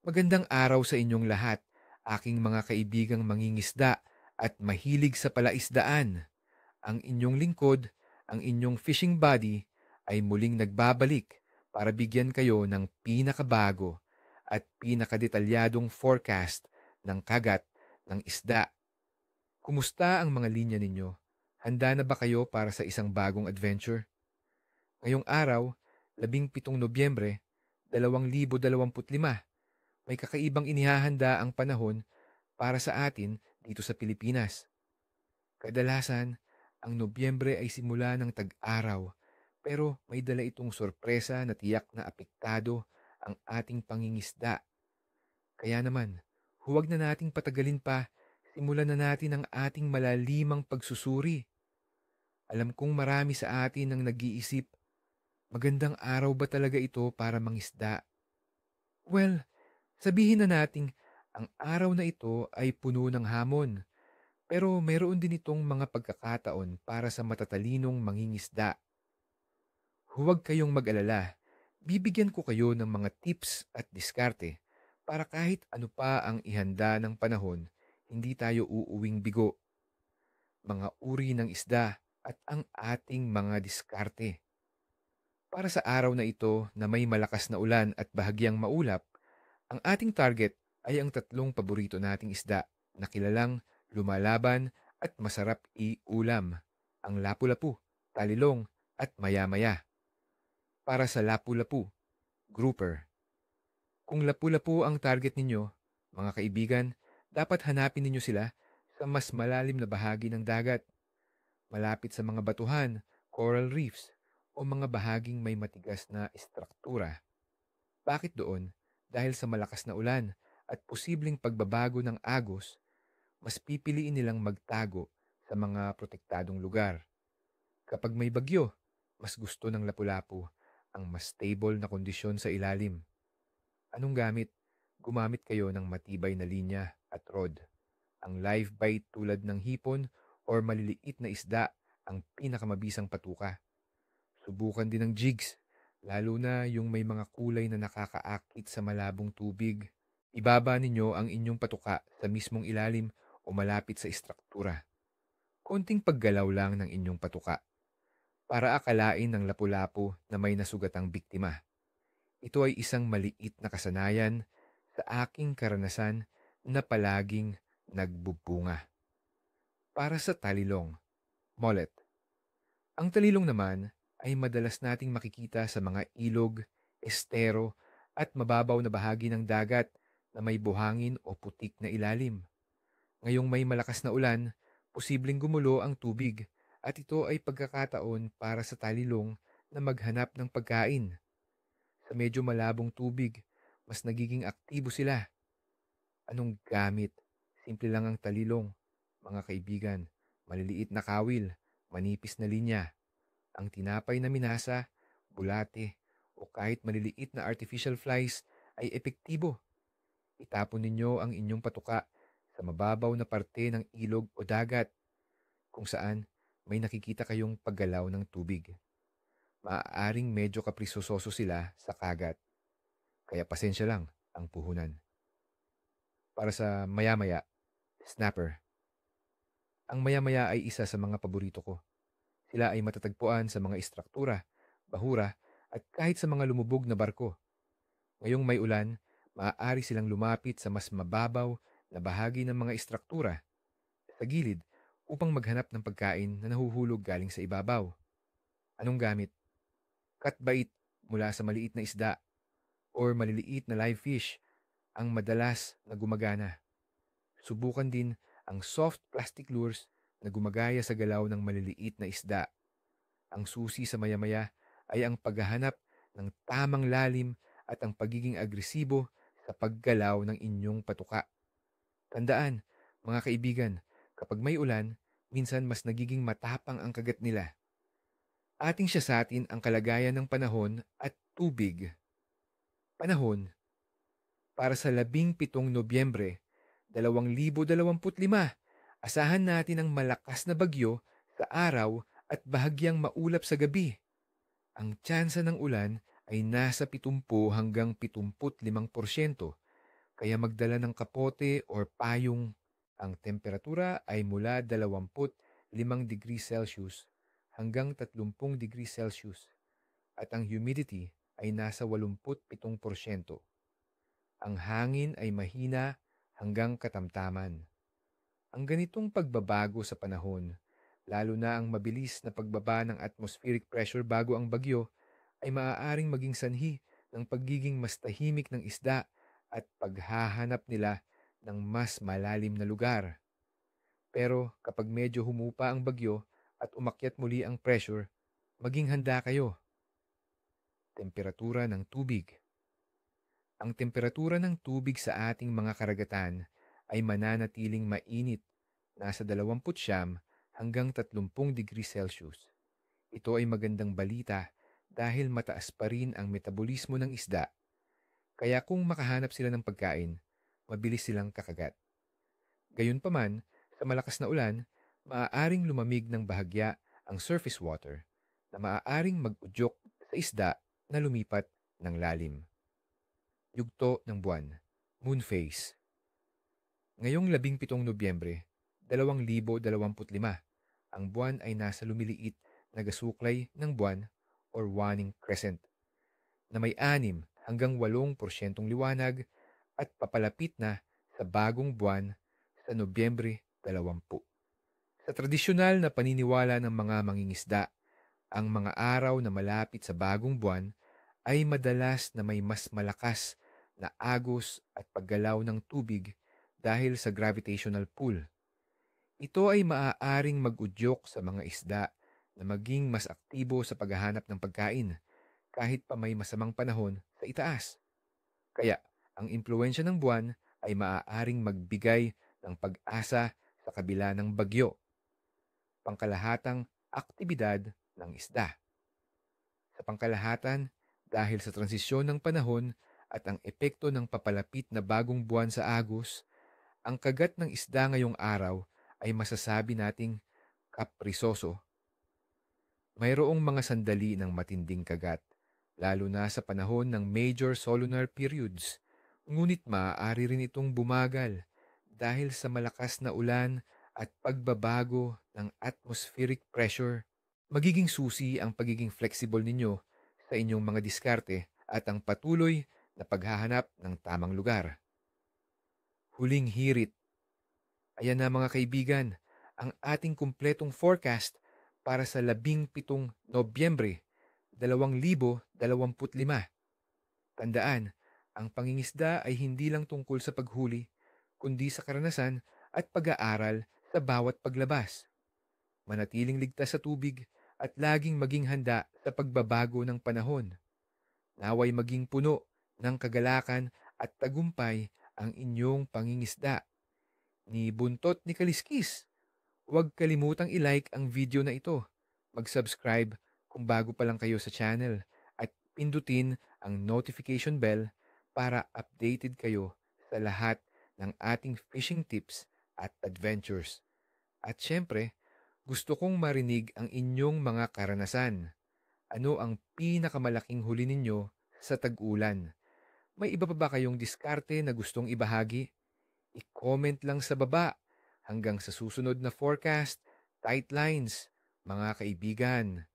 Magandang araw sa inyong lahat, aking mga kaibigang mangingisda at mahilig sa palaisdaan. Ang inyong lingkod, ang inyong fishing buddy, ay muling nagbabalik para bigyan kayo ng pinakabago at pinakadetalyadong forecast ng kagat ng isda. Kumusta ang mga linya ninyo? Handa na ba kayo para sa isang bagong adventure? Ngayong araw, 17 Nobyembre, 2025, may kakaibang inihahanda ang panahon para sa atin dito sa Pilipinas. Kadalasan, ang Nobyembre ay simula ng tag-araw, pero may dala itong sorpresa na tiyak na apektado ang ating pangingisda. Kaya naman, huwag na nating patagalin pa, simulan na natin ang ating malalimang pagsusuri. Alam kong marami sa atin ang nag-iisip, magandang araw ba talaga ito para mangisda? Well, sabihin na nating ang araw na ito ay puno ng hamon, pero mayroon din itong mga pagkakataon para sa matatalinong mangingisda. Huwag kayong mag-alala, bibigyan ko kayo ng mga tips at diskarte para kahit ano pa ang ihanda ng panahon, hindi tayo uuwing bigo. Mga uri ng isda at ang ating mga diskarte. Para sa araw na ito na may malakas na ulan at bahagyang maulap, ang ating target ay ang tatlong paborito nating isda na kilalang lumalaban at masarap i-ulam, ang lapu-lapu, talilong at maya-maya. Para sa lapu-lapu, grouper. Kung lapu-lapu ang target ninyo, mga kaibigan, dapat hanapin ninyo sila sa mas malalim na bahagi ng dagat, malapit sa mga batuhan, coral reefs, o mga bahaging may matigas na istruktura. Bakit doon? Dahil sa malakas na ulan at posibleng pagbabago ng agos, mas pipiliin nilang magtago sa mga protektadong lugar. Kapag may bagyo, mas gusto ng lapu-lapu ang mas stable na kondisyon sa ilalim. Anong gamit? Gumamit kayo ng matibay na linya at rod. Ang live bait tulad ng hipon or maliliit na isda ang pinakamabisang patuka. Subukan din ng jigs, lalo na yung may mga kulay na nakakaakit sa malabong tubig. Ibaba ninyo ang inyong patuka sa mismong ilalim o malapit sa istruktura. Konting paggalaw lang ng inyong patuka para akalain ng lapu-lapu na may nasugatang biktima. Ito ay isang maliit na kasanayan sa aking karanasan na palaging nagbubunga. Para sa talilong, mullet. Ang talilong naman ay madalas nating makikita sa mga ilog, estero at mababaw na bahagi ng dagat na may buhangin o putik na ilalim. Ngayong may malakas na ulan, posibleng gumulo ang tubig at ito ay pagkakataon para sa talilong na maghanap ng pagkain. Sa medyo malabong tubig, mas nagiging aktibo sila. Anong gamit? Simple lang ang talilong. Mga kaibigan, maliliit na kawil, manipis na linya, ang tinapay na minasa, bulate, o kahit maliliit na artificial flies ay epektibo. Itapon ninyo ang inyong patuka sa mababaw na parte ng ilog o dagat kung saan may nakikita kayong paggalaw ng tubig. Maaaring medyo kaprisososo sila sa kagat, kaya pasensya lang ang puhunan. Para sa maya-maya, snapper. Ang maya-maya ay isa sa mga paborito ko. Sila ay matatagpuan sa mga istruktura, bahura, at kahit sa mga lumubog na barko. Ngayong may ulan, maaari silang lumapit sa mas mababaw na bahagi ng mga istruktura sa gilid upang maghanap ng pagkain na nahuhulog galing sa ibabaw. Anong gamit? Catbait mula sa maliit na isda or maliliit na live fish ang madalas na gumagana. Subukan din ang soft plastic lures na gumagaya sa galaw ng maliliit na isda. Ang susi sa maya-maya ay ang paghahanap ng tamang lalim at ang pagiging agresibo sa paggalaw ng inyong patuka. Tandaan, mga kaibigan, kapag may ulan, minsan mas nagiging matapang ang kagat nila. Ating siya sa atin ang kalagayan ng panahon at tubig. Panahon para sa 17 Nobyembre, 2025. Asahan natin ang malakas na bagyo sa araw at bahagyang maulap sa gabi. Ang tsansa ng ulan ay nasa 70 hanggang 75%, kaya magdala ng kapote or payong. Ang temperatura ay mula 25 degrees Celsius hanggang 30 degrees Celsius at ang humidity ay nasa 87%. Ang hangin ay mahina hanggang katamtaman. Ang ganitong pagbabago sa panahon, lalo na ang mabilis na pagbaba ng atmospheric pressure bago ang bagyo, ay maaaring maging sanhi ng pagiging mas tahimik ng isda at paghahanap nila ng mas malalim na lugar. Pero kapag medyo humupa ang bagyo at umakyat muli ang pressure, maging handa kayo. Temperatura ng tubig. Ang temperatura ng tubig sa ating mga karagatan ay mananatiling mainit, nasa 29 hanggang 30 degrees Celsius. Ito ay magandang balita dahil mataas pa rin ang metabolismo ng isda. Kaya kung makahanap sila ng pagkain, mabilis silang kakagat. Gayunpaman, sa malakas na ulan, maaaring lumamig ng bahagya ang surface water na maaaring mag-udyok sa isda na lumipat ng lalim. Yugto ng buwan, moon phase. Ngayong 17 Nobyembre, 2025, ang buwan ay nasa lumiliit na gasuklay ng buwan or waning crescent na may 6 hanggang 8% liwanag at papalapit na sa bagong buwan sa Nobyembre 20. Sa tradisyonal na paniniwala ng mga mangingisda, ang mga araw na malapit sa bagong buwan ay madalas na may mas malakas na agos at paggalaw ng tubig dahil sa gravitational pull. Ito ay maaaring mag-udyok sa mga isda na maging mas aktibo sa paghahanap ng pagkain kahit pa may masamang panahon sa itaas. Kaya ang impluwensya ng buwan ay maaaring magbigay ng pag-asa sa kabila ng bagyo. Pangkalahatang aktibidad ng isda. Sa pangkalahatan, dahil sa transisyon ng panahon at ang epekto ng papalapit na bagong buwan sa agos, ang kagat ng isda ngayong araw ay masasabi nating kaprisoso. Mayroong mga sandali ng matinding kagat, lalo na sa panahon ng major solar periods, ngunit maaari rin itong bumagal dahil sa malakas na ulan at pagbabago ng atmospheric pressure. Magiging susi ang pagiging flexible ninyo sa inyong mga diskarte at ang patuloy na paghahanap ng tamang lugar. Huling hirit. Ayan na mga kaibigan, ang ating kumpletong forecast para sa 17 Nobyembre 2025. Tandaan, ang pangingisda ay hindi lang tungkol sa paghuli, kundi sa karanasan at pag-aaral sa bawat paglabas. Manatiling ligtas sa tubig at laging maging handa sa pagbabago ng panahon. Naway maging puno ng kagalakan at tagumpay ang inyong pangingisda. Ni Buntot ni Kaliskis, huwag kalimutang i-like ang video na ito. Mag-subscribe kung bago pa lang kayo sa channel at pindutin ang notification bell para updated kayo sa lahat ng ating fishing tips at adventures. At syempre, gusto kong marinig ang inyong mga karanasan. Ano ang pinakamalaking huli ninyo sa tag-ulan? May iba pa ba kayong diskarte na gustong ibahagi? I-comment lang sa baba. Hanggang sa susunod na forecast, tight lines, mga kaibigan.